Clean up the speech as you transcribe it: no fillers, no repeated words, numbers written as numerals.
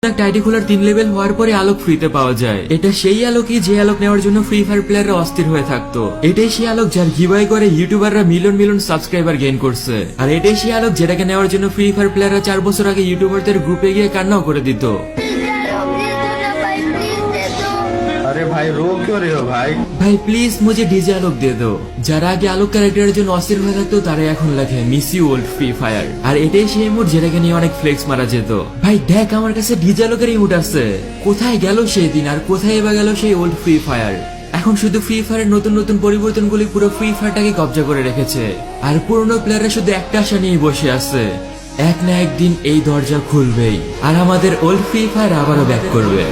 একটা আইডি খোলার 3 লেভেল হওয়ার পরে আলোক ফ্রিতে পাওয়া যায়। এটা সেই আলোকই যে আলোক নেওয়ার জন্য ফ্রি ফায়ার প্লেয়াররা অস্থির হয়ে থাকতো। এটাই সেই আলোক যার গিভওয়ে করে ইউটিউবাররা মিলিয়ন মিলিয়ন সাবস্ক্রাইবার গেইন করছে। আর এটাই সেই আলোক যেটাকে নেওয়ার জন্য ফ্রি ফায়ার প্লেয়াররা 4 বছর আগে ইউটিউবারদের গ্রুপে গিয়ে কান্নাও করে দিত। अरे भाई रो क्यों रहे हो भाई? ভাই প্লিজ মুঝে ডিজে আলোক দিয়ে দো। যারা আগে আলোক ক্যারেক্টারের জন্য অস্থির হয়ে থাকতো তারা এখন লেখে miss you old Free Fire. আর এটাই সেই মোড যেটাকে নিয়ে অনেক ফ্লেক্স মারা যেত। ভাই দেখ আমার কাছে ডিজে আলোকের ইমোট আছে। কোথায় গেল সেই দিন আর কোথায় বা গেল সেই ওল্ড ফ্রি ফায়ার? এখন শুধু ফ্রি ফায়ারের নতুন নতুন পরিবর্তনগুলি পুরো ফ্রি ফায়ারটাকে কবজা করে রেখেছে। আর পুরনো প্লেয়াররা শুধু একটা আশা নিয়ে বসে আছে, এক না একদিন এই দরজা খুলবেই আর আমাদের ওল্ড ফ্রি ফায়ার আবারও ব্যাক করবে।